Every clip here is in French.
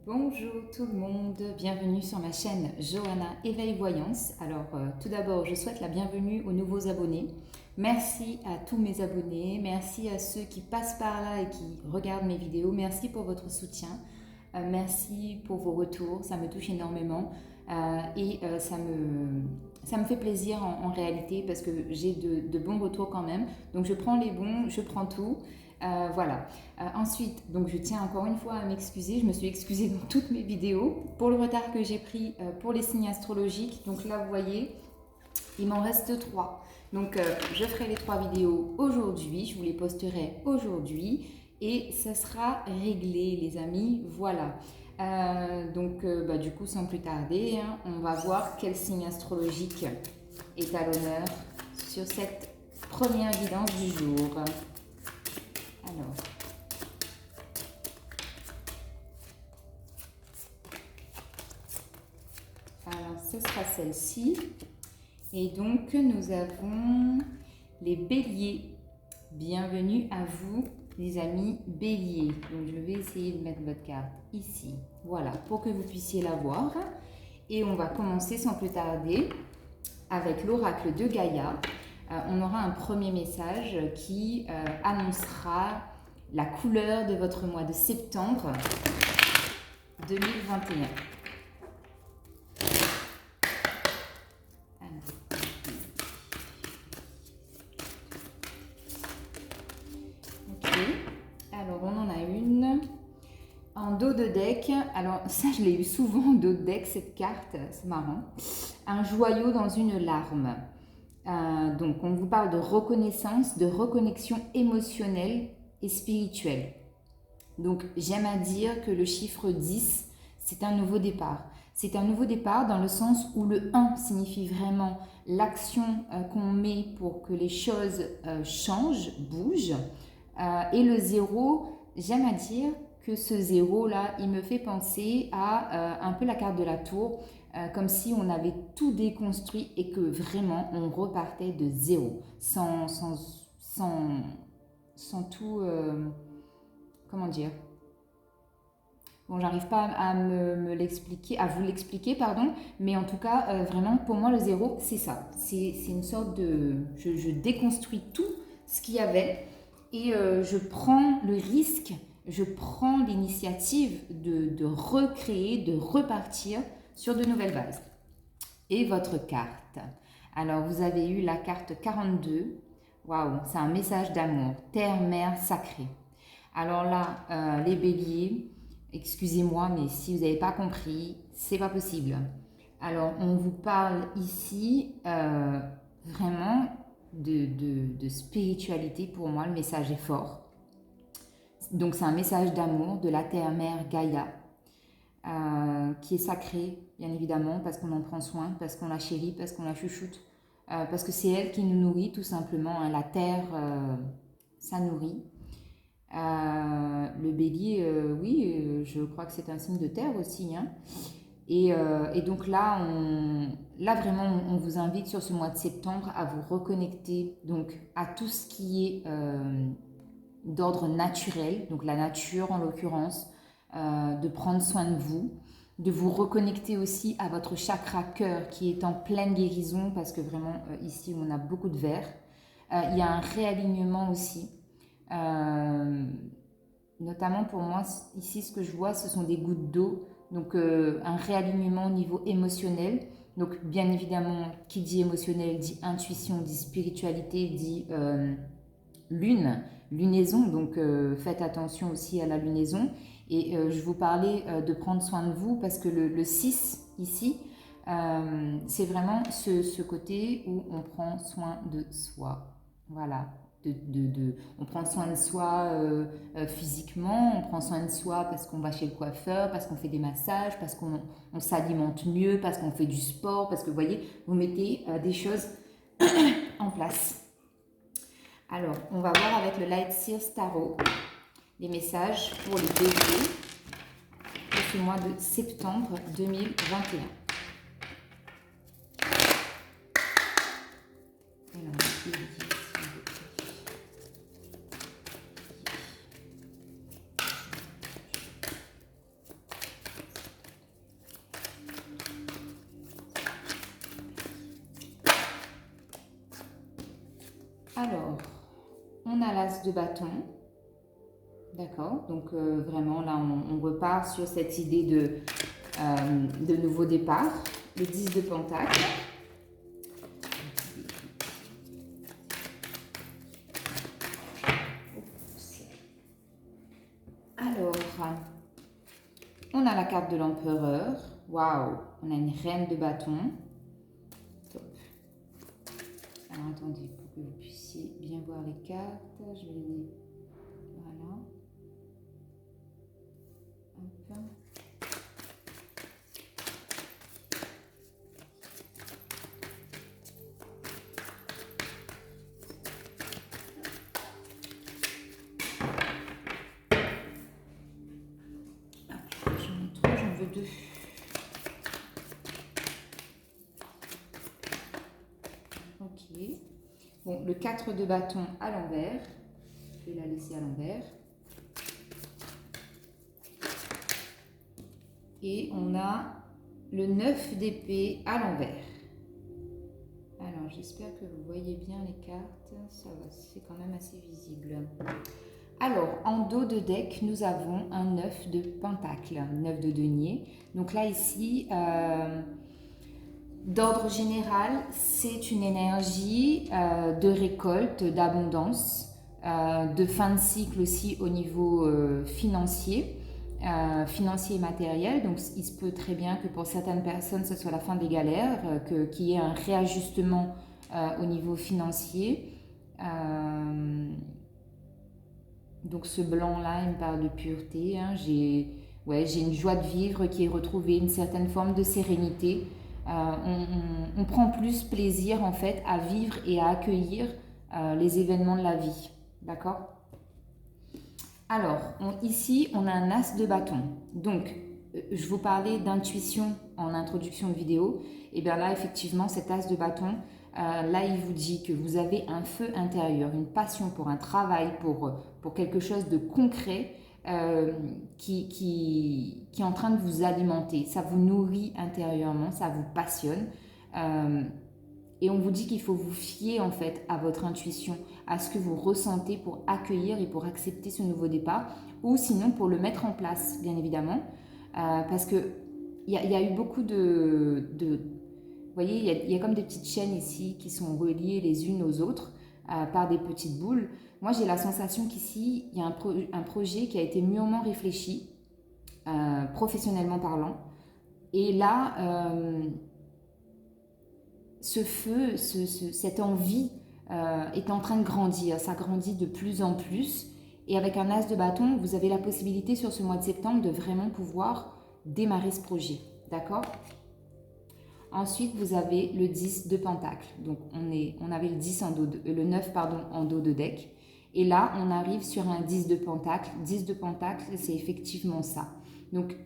Bonjour tout le monde, bienvenue sur ma chaîne Johanna Éveil Voyance. Alors tout d'abord, je souhaite la bienvenue aux nouveaux abonnés. Merci à tous mes abonnés, merci à ceux qui passent par là et qui regardent mes vidéos. Merci pour votre soutien, merci pour vos retours, ça me touche énormément ça me fait plaisir en réalité parce que j'ai de bons retours quand même. Donc je prends les bons, je prends tout. Voilà. Ensuite, donc je tiens encore une fois à m'excuser. Je me suis excusée dans toutes mes vidéos pour le retard que j'ai pris pour les signes astrologiques. Donc là, vous voyez, il m'en reste 3. Donc je ferai les 3 vidéos aujourd'hui. Je vous les posterai aujourd'hui et ça sera réglé, les amis. Voilà. Du coup, sans plus tarder, hein, on va voir quel signe astrologique est à l'honneur sur cette première guidance du jour. Alors, ce sera celle-ci. Et donc, nous avons les béliers. Bienvenue à vous, les amis béliers. Donc, je vais essayer de mettre votre carte ici. Voilà, pour que vous puissiez la voir. Et on va commencer sans plus tarder avec l'oracle de Gaïa. On aura un premier message qui annoncera la couleur de votre mois de septembre 2021. Alors, on en a une en dos de deck. Alors, ça, je l'ai eu souvent en dos de deck, cette carte. C'est marrant. Un joyau dans une larme. Donc, on vous parle de reconnaissance, de reconnexion émotionnelle et spirituelle. Donc, j'aime à dire que le chiffre 10, c'est un nouveau départ. C'est un nouveau départ dans le sens où le 1 signifie vraiment l'action qu'on met pour que les choses changent, bougent. Et le 0, j'aime à dire que ce 0-là, il me fait penser à un peu la carte de la tour, comme si on avait tout déconstruit et que vraiment on repartait de zéro, sans tout... comment dire? Bon, j'arrive pas à à vous l'expliquer, pardon, mais en tout cas, vraiment, pour moi, le 0, c'est ça. C'est une sorte de... Je déconstruis tout ce qu'il y avait et je prends le risque, je prends l'initiative de recréer, de repartir sur de nouvelles bases. Et votre carte. Alors, vous avez eu la carte 42. Waouh, c'est un message d'amour. Terre, mère, sacrée. Alors là, les béliers, excusez-moi, mais si vous n'avez pas compris, c'est pas possible. Alors, on vous parle ici vraiment de spiritualité. Pour moi, le message est fort. Donc, c'est un message d'amour de la terre-mère Gaïa, qui est sacrée, bien évidemment, parce qu'on en prend soin, parce qu'on la chérit, parce qu'on la chouchoute, parce que c'est elle qui nous nourrit, tout simplement. Hein. La terre, ça nourrit. Le bélier, oui, je crois que c'est un signe de terre aussi. Hein. Et donc là, vraiment, on vous invite sur ce mois de septembre à vous reconnecter donc, à tout ce qui est d'ordre naturel, donc la nature en l'occurrence, de prendre soin de vous reconnecter aussi à votre chakra cœur qui est en pleine guérison parce que vraiment ici on a beaucoup de verre. Il y a un réalignement aussi. Notamment pour moi, ici ce que je vois, ce sont des gouttes d'eau, donc un réalignement au niveau émotionnel. Donc bien évidemment, qui dit émotionnel dit intuition, dit spiritualité, dit lunaison, donc faites attention aussi à la lunaison. Et je vous parlais de prendre soin de vous parce que le 6 ici, c'est vraiment ce côté où on prend soin de soi. Voilà. On prend soin de soi physiquement, on prend soin de soi parce qu'on va chez le coiffeur, parce qu'on fait des massages, parce qu'on s'alimente mieux, parce qu'on fait du sport, parce que vous voyez, vous mettez des choses en place. Alors, on va voir avec le Light Seers Tarot les messages pour les béliers pour ce mois de septembre 2021. Alors, de bâton. D'accord, donc vraiment là on repart sur cette idée de nouveau départ. Le 10 de pentacle. Alors, on a la carte de l'empereur. Waouh, on a une reine de bâton. Top. Alors attendez, pour que vous puissiez bien voir les cartes, je vais les... Voilà. Hop. J'en veux 2. Ok. Bon, le 4 de bâton à l'envers. Je vais la laisser à l'envers. Et on a le 9 d'épée à l'envers. Alors, j'espère que vous voyez bien les cartes. Ça va, c'est quand même assez visible. Alors, en dos de deck, nous avons un 9 de pentacle, 9 de denier. Donc là, ici, d'ordre général, c'est une énergie de récolte, d'abondance, de fin de cycle aussi au niveau financier. Financier et matériel, donc il se peut très bien que pour certaines personnes ce soit la fin des galères, qu'il y ait un réajustement au niveau financier. Donc ce blanc là il me parle de pureté, hein. J'ai une joie de vivre qui est retrouvée, une certaine forme de sérénité. On prend plus plaisir en fait à vivre et à accueillir les événements de la vie, d'accord? Alors, ici, on a un as de bâton. Donc, je vous parlais d'intuition en introduction de vidéo. Et bien là, effectivement, cet as de bâton, là, il vous dit que vous avez un feu intérieur, une passion pour un travail, pour quelque chose de concret qui est en train de vous alimenter. Ça vous nourrit intérieurement, ça vous passionne. Et on vous dit qu'il faut vous fier en fait à votre intuition, à ce que vous ressentez pour accueillir et pour accepter ce nouveau départ, ou sinon pour le mettre en place, bien évidemment, parce que il y a eu beaucoup vous voyez, il y a comme des petites chaînes ici qui sont reliées les unes aux autres par des petites boules. Moi, j'ai la sensation qu'ici, il y a un projet qui a été mûrement réfléchi, professionnellement parlant, et là... ce feu, cette envie est en train de grandir, ça grandit de plus en plus. Et avec un as de bâton, vous avez la possibilité sur ce mois de septembre de vraiment pouvoir démarrer ce projet. D'accord? Ensuite, vous avez le 10 de pentacle. Donc, on avait le 10 le 9 pardon, en dos de deck. Et là, on arrive sur un 10 de pentacle. 10 de pentacle, c'est effectivement ça. Donc,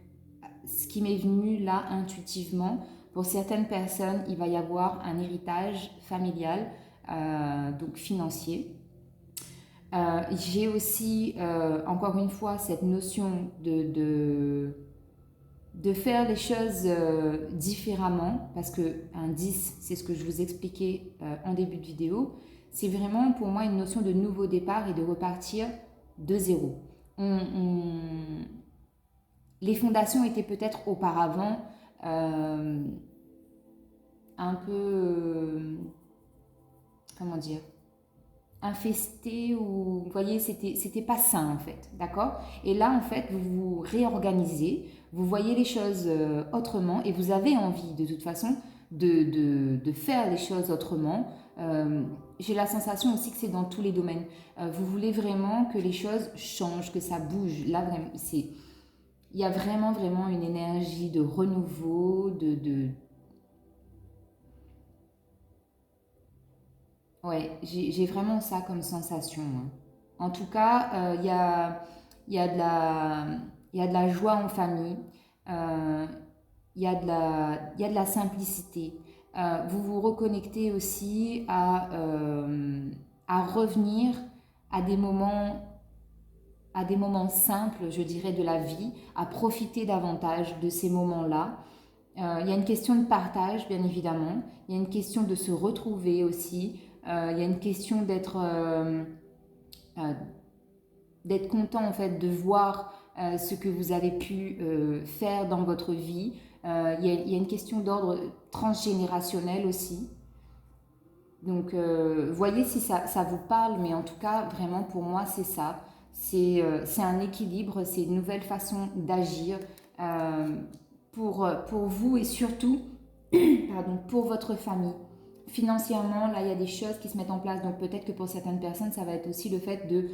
ce qui m'est venu là intuitivement, pour certaines personnes, il va y avoir un héritage familial, donc financier. J'ai aussi, encore une fois, cette notion de faire les choses différemment, parce qu'un 10, c'est ce que je vous expliquais en début de vidéo, c'est vraiment pour moi une notion de nouveau départ et de repartir de zéro. Les fondations étaient peut-être auparavant un peu, comment dire, infestées, ou vous voyez, c'était pas sain en fait, d'accord? Et là en fait, vous vous réorganisez, vous voyez les choses autrement, et vous avez envie de toute façon de faire les choses autrement. J'ai la sensation aussi que c'est dans tous les domaines. Vous voulez vraiment que les choses changent, que ça bouge. Là, vraiment, il y a vraiment, vraiment une énergie de renouveau, Ouais, j'ai vraiment ça comme sensation, hein. En tout cas, il y a de il y a de la joie en famille, euh, il y a de la simplicité. Vous vous reconnectez aussi à revenir à à des moments simples, je dirais, de la vie, à profiter davantage de ces moments-là. Il y a une question de partage, bien évidemment. Il y a une question de se retrouver aussi. Il y a une question d'être euh, d'être content en fait de voir ce que vous avez pu faire dans votre vie. Il y a une question d'ordre transgénérationnel aussi. Donc, voyez si ça vous parle, mais en tout cas, vraiment pour moi, c'est ça. C'est un équilibre, c'est une nouvelle façon d'agir pour vous et surtout pardon, pour votre famille. Financièrement, là, il y a des choses qui se mettent en place. Donc, peut-être que pour certaines personnes, ça va être aussi le fait de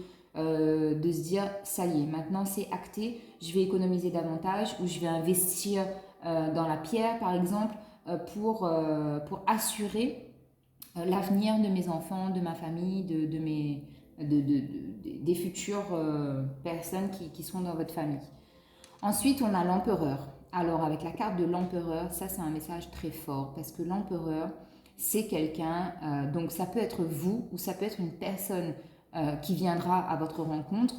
se dire, ça y est, maintenant c'est acté, je vais économiser davantage ou je vais investir dans la pierre, par exemple, pour assurer l'avenir de mes enfants, de ma famille, des futures personnes qui sont dans votre famille. Ensuite, on a l'empereur. Alors, avec la carte de l'empereur, ça c'est un message très fort parce que l'empereur, c'est quelqu'un, donc ça peut être vous ou ça peut être une personne qui viendra à votre rencontre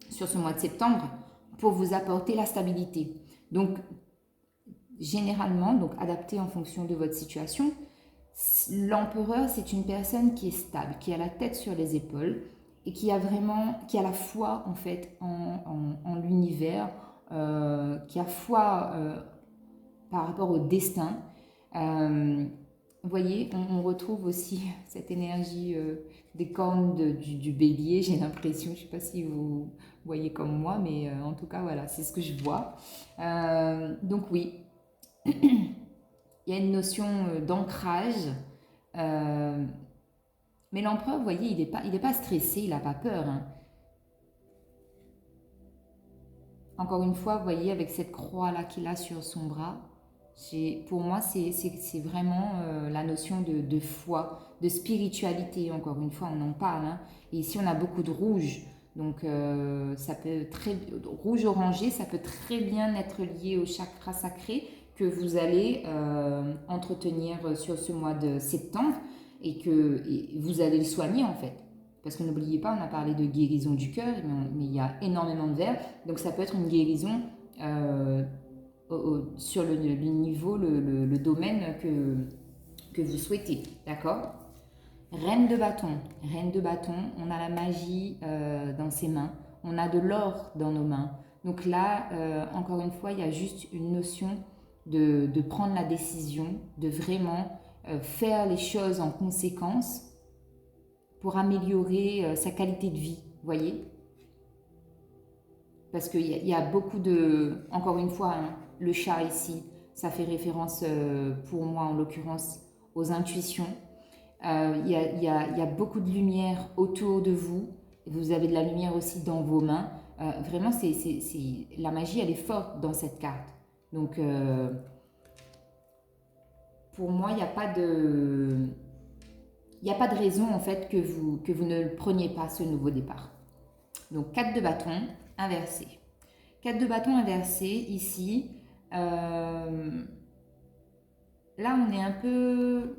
sur ce mois de septembre pour vous apporter la stabilité. Donc, généralement, donc adapté en fonction de votre situation, l'empereur, c'est une personne qui est stable, qui a la tête sur les épaules et qui a la foi en fait en l'univers, qui a foi par rapport au destin. Vous voyez, on retrouve aussi cette énergie des cornes du bélier, j'ai l'impression, je ne sais pas si vous voyez comme moi, mais en tout cas, voilà, c'est ce que je vois. Donc oui, il y a une notion d'ancrage, mais l'empereur, vous voyez, il n'est pas stressé, il n'a pas peur. Hein. Encore une fois, vous voyez, avec cette croix-là qu'il a sur son bras, pour moi, c'est vraiment la notion de foi, de spiritualité. Encore une fois, on en parle. Hein. Et ici, on a beaucoup de rouge. Donc, ça peut rouge-orangé, ça peut très bien être lié au chakra sacré que vous allez entretenir sur ce mois de septembre et vous allez le soigner en fait. Parce que n'oubliez pas, on a parlé de guérison du cœur, mais il y a énormément de verbes. Donc ça peut être une guérison sur le niveau, le domaine que vous souhaitez. D'accord ? Reine de bâton. Reine de bâton, on a la magie dans ses mains. On a de l'or dans nos mains. Donc là, encore une fois, il y a juste une notion de prendre la décision, de vraiment faire les choses en conséquence pour améliorer sa qualité de vie, vous voyez ? Parce qu'il y a beaucoup de... Encore une fois, hein, le chat ici, ça fait référence pour moi en l'occurrence aux intuitions. Il y a beaucoup de lumière autour de vous. Vous avez de la lumière aussi dans vos mains. Vraiment, la magie, elle est forte dans cette carte. Donc, pour moi, il n'y a pas de... Il n'y a pas de raison en fait que vous ne le preniez pas ce nouveau départ. Donc 4 de bâton inversé. 4 de bâton inversé ici. Là on est un peu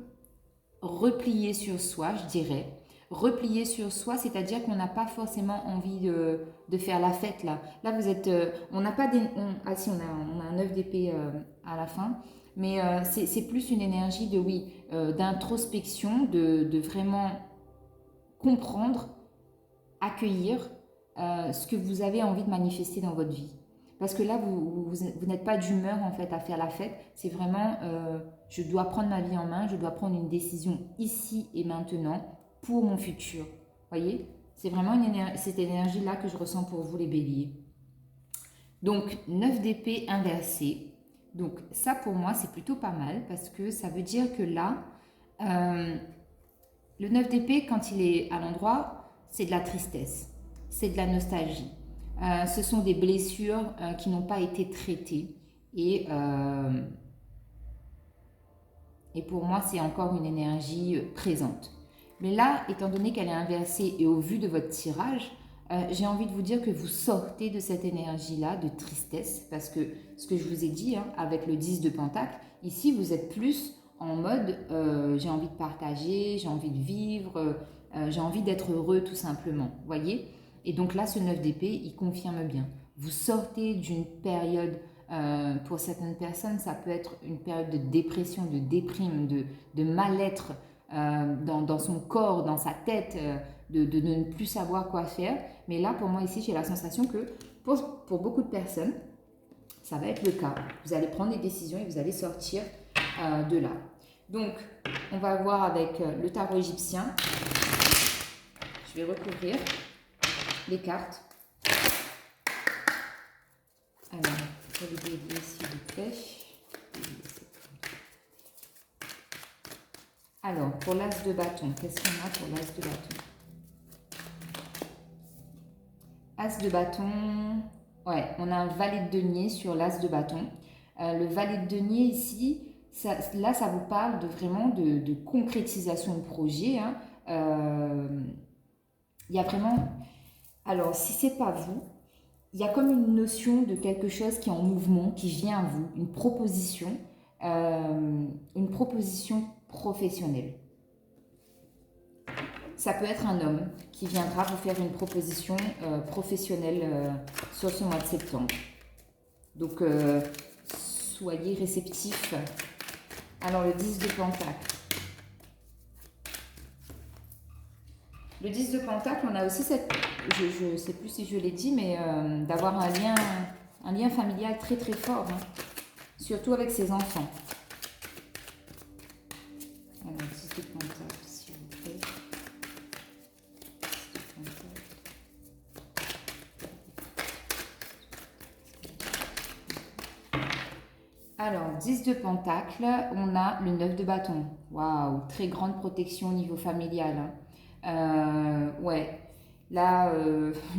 replié sur soi, je dirais. Replié sur soi, c'est-à-dire qu'on n'a pas forcément envie de faire la fête là. Là vous êtes... on n'a pas... Ah si, on a un 9 d'épée à la fin. Mais c'est plus une énergie d'introspection, de vraiment comprendre, accueillir ce que vous avez envie de manifester dans votre vie. Parce que là, vous n'êtes pas d'humeur en fait à faire la fête. C'est vraiment, je dois prendre ma vie en main, je dois prendre une décision ici et maintenant pour mon futur. Voyez ? C'est vraiment cette énergie-là que je ressens pour vous les béliers. Donc, 9 d'épée inversé. Donc ça pour moi c'est plutôt pas mal parce que ça veut dire que là, le 9 d'épée quand il est à l'endroit, c'est de la tristesse, c'est de la nostalgie. Ce sont des blessures qui n'ont pas été traitées et pour moi c'est encore une énergie présente. Mais là, étant donné qu'elle est inversée et au vu de votre tirage, j'ai envie de vous dire que vous sortez de cette énergie-là de tristesse parce que ce que je vous ai dit hein, avec le 10 de Pentacle, ici vous êtes plus en mode j'ai envie de partager, j'ai envie de vivre, j'ai envie d'être heureux tout simplement, voyez ? Et donc là, ce 9 d'épée, il confirme bien. Vous sortez d'une période, pour certaines personnes, ça peut être une période de dépression, de déprime, de mal-être dans son corps, dans sa tête, de ne plus savoir quoi faire. Mais là, pour moi, ici, j'ai la sensation que pour beaucoup de personnes, ça va être le cas. Vous allez prendre des décisions et vous allez sortir de là. Donc, on va voir avec le tarot égyptien. Je vais recouvrir les cartes. Alors, je vais vous aider s'il vous plaît. Alors, pour l'as de bâton, qu'est-ce qu'on a pour l'as de bâton? As de bâton, ouais, on a un valet de denier sur l'as de bâton. Le valet de denier ici, là, ça vous parle vraiment de concrétisation de projet. Hein. Il y a vraiment... Alors, si ce n'est pas vous, il y a comme une notion de quelque chose qui est en mouvement, qui vient à vous, une proposition professionnelle. Ça peut être un homme qui viendra vous faire une proposition professionnelle sur ce mois de septembre. Donc, soyez réceptifs. Alors, le 10 de Pentacle. Le 10 de Pentacle, on a aussi cette... Je ne sais plus si je l'ai dit, mais d'avoir un lien familial très très fort. Hein, surtout avec ses enfants. Alors, 10 de Pentacle, s'il vous plaît. 10 de Pentacle. Alors, 10 de Pentacle, on a le 9 de bâton. Waouh, très grande protection au niveau familial. Hein. Ouais, là,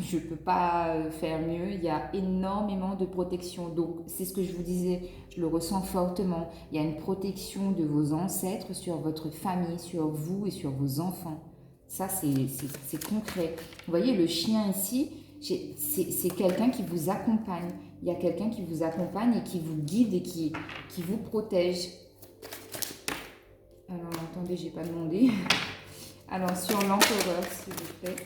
je ne peux pas faire mieux. Il y a énormément de protection. Donc, c'est ce que je vous disais, je le ressens fortement. Il y a une protection de vos ancêtres sur votre famille, sur vous et sur vos enfants. Ça, c'est concret. Vous voyez, le chien ici, c'est quelqu'un qui vous accompagne. Il y a quelqu'un qui vous accompagne et qui vous guide et qui vous protège. Alors, attendez, j'ai pas demandé. Alors, sur l'empereur, s'il vous plaît.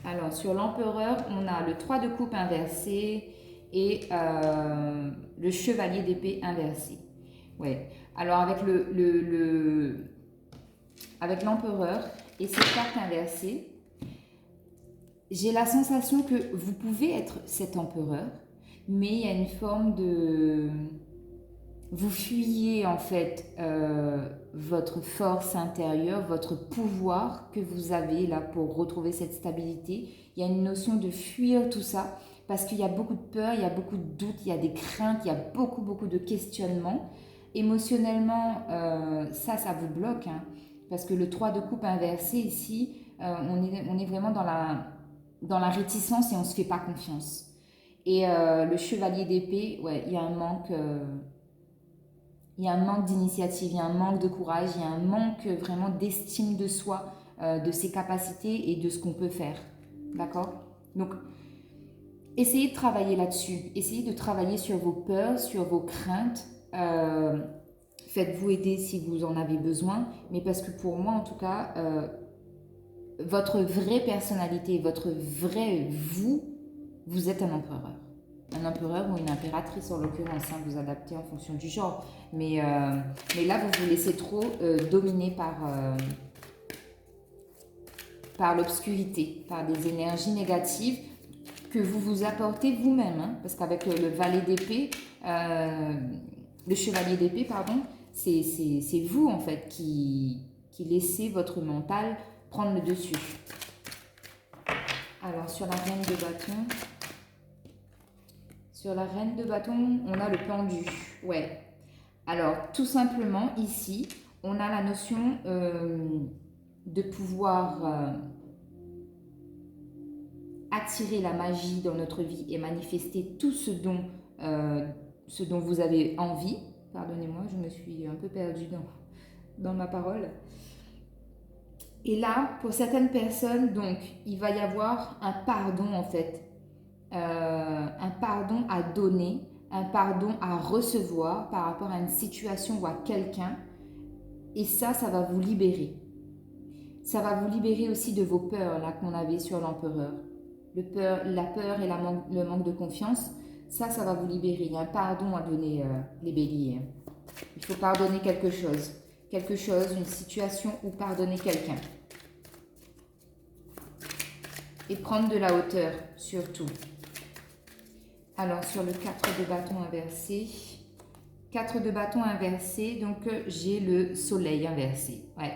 Alors, sur l'empereur, on a le 3 de coupe inversé et le chevalier d'épée inversé. Ouais. Alors, avec avec l'empereur et ses cartes inversées, j'ai la sensation que vous pouvez être cet empereur, mais il y a une forme de... Vous fuyez en fait votre force intérieure, votre pouvoir que vous avez là pour retrouver cette stabilité. Il y a une notion de fuir tout ça parce qu'il y a beaucoup de peur, il y a beaucoup de doutes, il y a des craintes, il y a beaucoup de questionnements. Émotionnellement, ça vous bloque hein, parce que le 3 de coupe inversé ici, on est vraiment dans la réticence et on ne se fait pas confiance. Et le chevalier d'épée, ouais, il y a un manque... Il y a un manque d'initiative, il y a un manque de courage, il y a un manque vraiment d'estime de soi, de ses capacités et de ce qu'on peut faire. D'accord? Donc, essayez de travailler là-dessus. Essayez de travailler sur vos peurs, sur vos craintes. Faites-vous aider si vous en avez besoin. Mais parce que pour moi, en tout cas, votre vraie personnalité, votre vrai vous êtes un empereur. Un empereur ou une impératrice en l'occurrence, hein, vous adaptez en fonction du genre. Mais là, vous vous laissez trop dominer par l'obscurité, par des énergies négatives que vous vous apportez vous-même. Hein, parce qu'avec le valet d'épée, le chevalier d'épée, pardon, c'est vous en fait qui laissez votre mental prendre le dessus. Alors, sur la reine de bâton... Sur la reine de bâton, on a le pendu. Ouais. Alors, tout simplement, ici, on a la notion de pouvoir attirer la magie dans notre vie et manifester tout ce dont vous avez envie. Pardonnez-moi, je me suis un peu perdue dans ma parole. Et là, pour certaines personnes, donc, il va y avoir un pardon, en fait. Un pardon à donner, un pardon à recevoir par rapport à une situation ou à quelqu'un. Et ça va vous libérer. Ça va vous libérer aussi de vos peurs là qu'on avait sur l'empereur. La peur et le manque de confiance, ça va vous libérer. Il y a un pardon à donner, les béliers. Il faut pardonner quelque chose, une situation ou pardonner quelqu'un. et prendre de la hauteur, surtout. Alors, sur le 4 de bâton inversé, 4 de bâton inversé, donc j'ai le soleil inversé. Ouais.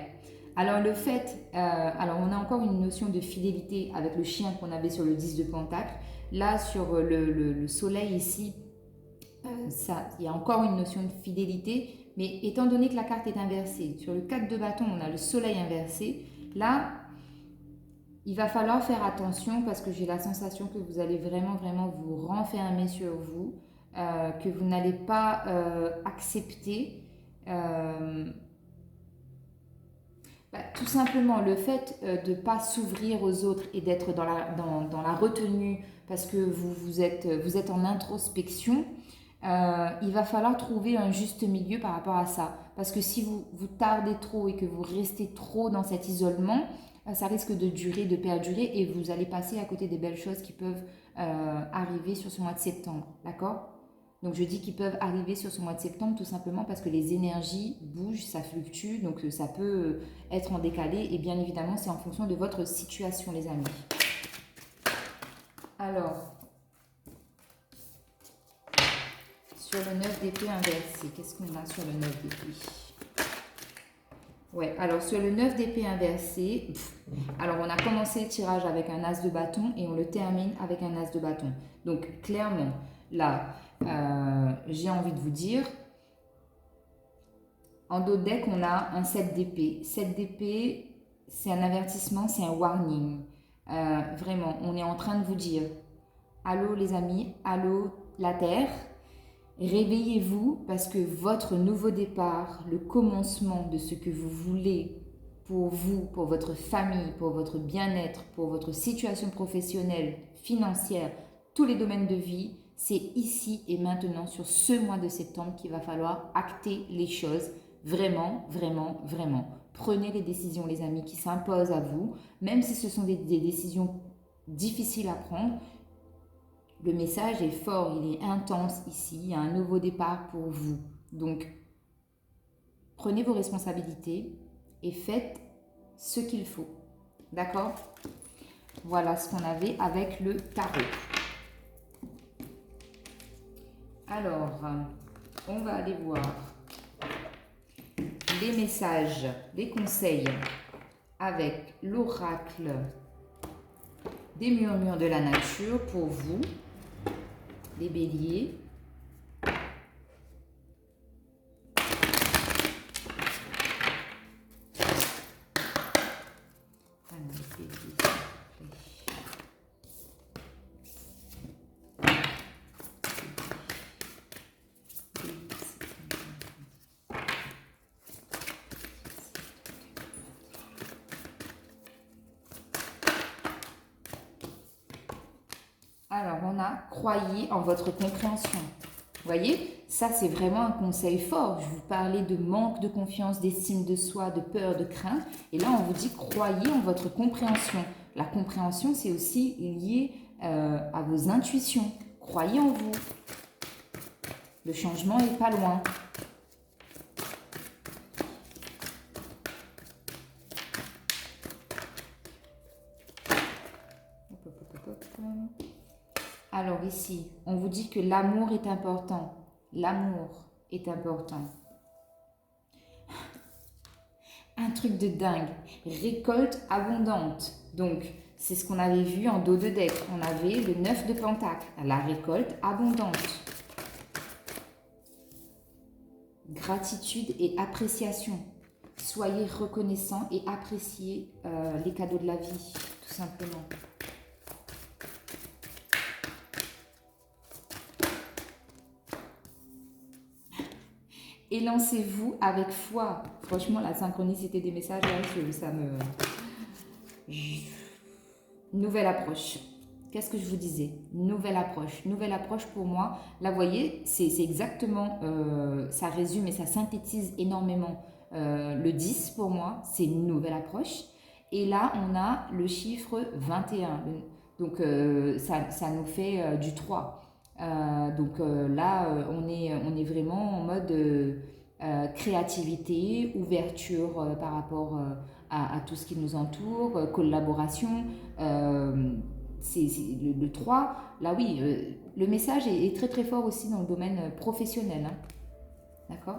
Alors, le fait, alors on a encore une notion de fidélité avec le chien qu'on avait sur le 10 de pentacle. Là, sur le soleil ici, ça, il y a encore une notion de fidélité, mais étant donné que la carte est inversée, sur le 4 de bâton, on a le soleil inversé. Là, il va falloir faire attention parce que j'ai la sensation que vous allez vraiment, vraiment vous renfermer sur vous, que vous n'allez pas accepter. Tout simplement, le fait de ne pas s'ouvrir aux autres et d'être dans la retenue parce que vous êtes en introspection, il va falloir trouver un juste milieu par rapport à ça. Parce que si vous tardez trop et que vous restez trop dans cet isolement, ça risque de durer, de perdurer et vous allez passer à côté des belles choses qui peuvent arriver sur ce mois de septembre. D'accord ? Donc je dis qu'ils peuvent arriver sur ce mois de septembre tout simplement parce que les énergies bougent, ça fluctue, donc ça peut être en décalé et bien évidemment c'est en fonction de votre situation les amis. Alors, sur le 9 d'épée inversé, qu'est-ce qu'on a sur le 9 d'épée? Ouais, alors sur le 9 d'épée inversé, alors on a commencé le tirage avec un as de bâton et on le termine avec un as de bâton. Donc clairement, là, j'ai envie de vous dire, en dos de deck, on a un 7 d'épée. 7 d'épée, c'est un avertissement, c'est un warning. Vraiment, on est en train de vous dire, allô les amis, allô la Terre, réveillez-vous parce que votre nouveau départ, le commencement de ce que vous voulez pour vous, pour votre famille, pour votre bien-être, pour votre situation professionnelle, financière, tous les domaines de vie, c'est ici et maintenant sur ce mois de septembre qu'il va falloir acter les choses. Vraiment, vraiment, vraiment. Prenez les décisions, les amis, qui s'imposent à vous, même si ce sont des décisions difficiles à prendre. Le message est fort, il est intense ici, il y a un nouveau départ pour vous. Donc, prenez vos responsabilités et faites ce qu'il faut. D'accord? Voilà ce qu'on avait avec le tarot. Alors, on va aller voir les messages, les conseils avec l'oracle des murmures de la nature pour vous, les béliers. Alors, on a croyez en votre compréhension. Vous voyez, ça c'est vraiment un conseil fort. Je vous parlais de manque de confiance, d'estime de soi, de peur, de crainte. Et là, on vous dit croyez en votre compréhension. La compréhension, c'est aussi lié à vos intuitions. Croyez en vous. Le changement n'est pas loin. Alors ici, on vous dit que l'amour est important. L'amour est important. Un truc de dingue. Récolte abondante. Donc, c'est ce qu'on avait vu en dos de deck. On avait le 9 de pentacle. La récolte abondante. Gratitude et appréciation. Soyez reconnaissants et appréciez les cadeaux de la vie, tout simplement. Et lancez-vous avec foi. Franchement, la synchronicité des messages, là, ça me... Nouvelle approche. Qu'est-ce que je vous disais? Nouvelle approche. Nouvelle approche pour moi. Là, vous voyez, c'est exactement... ça résume et ça synthétise énormément. Le 10, pour moi, c'est une nouvelle approche. Et là, on a le chiffre 21. Donc, ça nous fait du 3. Donc là, on est vraiment en mode créativité, ouverture par rapport à tout ce qui nous entoure, collaboration. C'est le 3, là oui, le message est très très fort aussi dans le domaine professionnel. Hein. D'accord?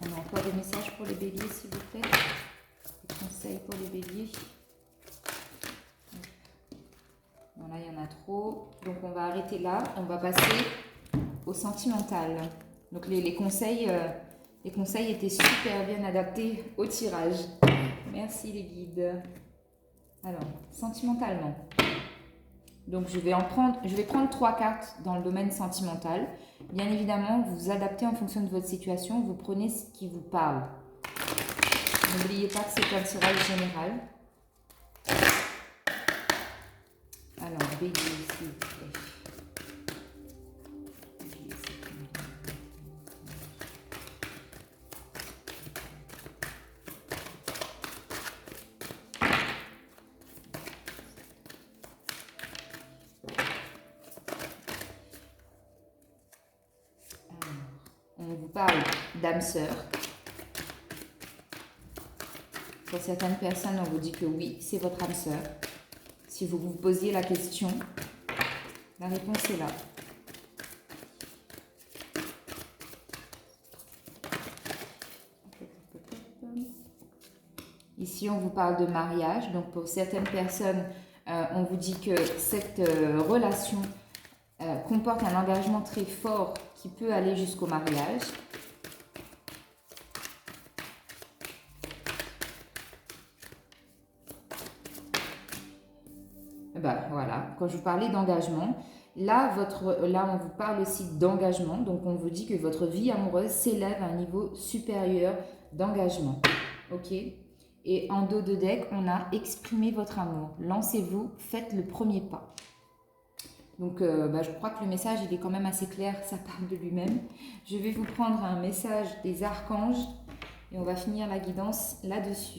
On a encore des messages pour les béliers, s'il vous plaît. Des conseils pour les béliers. Voilà, il y en a trop. Donc on va arrêter là. On va passer au sentimental. Donc les conseils étaient super bien adaptés au tirage. Merci les guides. Alors, sentimentalement. Donc je vais prendre 3 cartes dans le domaine sentimental. Bien évidemment, vous vous adaptez en fonction de votre situation. Vous prenez ce qui vous parle. N'oubliez pas que c'est un tirage général. Alors, bélier, s'il vous plaît. On vous parle d'âme sœur. Pour certaines personnes, on vous dit que oui, c'est votre âme sœur. Si vous vous posiez la question, la réponse est là. Ici, on vous parle de mariage. Donc, pour certaines personnes, on vous dit que cette relation comporte un engagement très fort qui peut aller jusqu'au mariage. Ben, voilà, quand je vous parlais d'engagement, là, on vous parle aussi d'engagement. Donc, on vous dit que votre vie amoureuse s'élève à un niveau supérieur d'engagement. Ok? Et en dos de deck, on a exprimé votre amour. Lancez-vous, faites le premier pas. Donc, je crois que le message, il est quand même assez clair, ça parle de lui-même. Je vais vous prendre un message des archanges et on va finir la guidance là-dessus.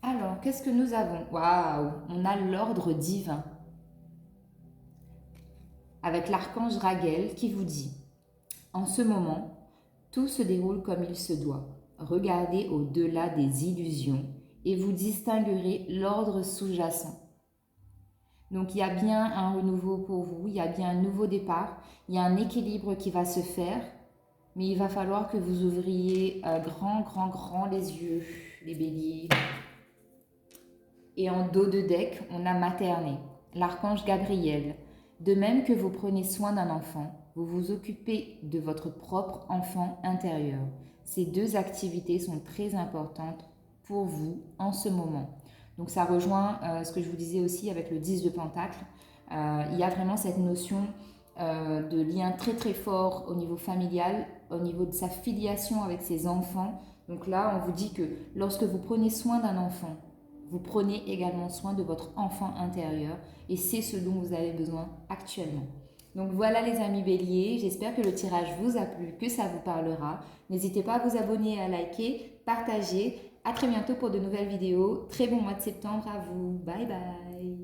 Alors, qu'est-ce que nous avons? Waouh, on a l'ordre divin. Avec l'archange Raguel qui vous dit: en ce moment, tout se déroule comme il se doit. Regardez au-delà des illusions et vous distinguerez l'ordre sous-jacent. Donc, il y a bien un renouveau pour vous, il y a bien un nouveau départ, il y a un équilibre qui va se faire, mais il va falloir que vous ouvriez grand les yeux, les béliers. Et en dos de deck, on a materné, l'archange Gabriel. De même que vous prenez soin d'un enfant, vous vous occupez de votre propre enfant intérieur. Ces 2 activités sont très importantes pour vous en ce moment. Donc ça rejoint ce que je vous disais aussi avec le 10 de Pentacle. Il y a vraiment cette notion de lien très très fort au niveau familial, au niveau de sa filiation avec ses enfants. Donc là, on vous dit que lorsque vous prenez soin d'un enfant, vous prenez également soin de votre enfant intérieur et c'est ce dont vous avez besoin actuellement. Donc voilà les amis béliers, j'espère que le tirage vous a plu, que ça vous parlera. N'hésitez pas à vous abonner, à liker, partager. À très bientôt pour de nouvelles vidéos. Très bon mois de septembre à vous. Bye bye.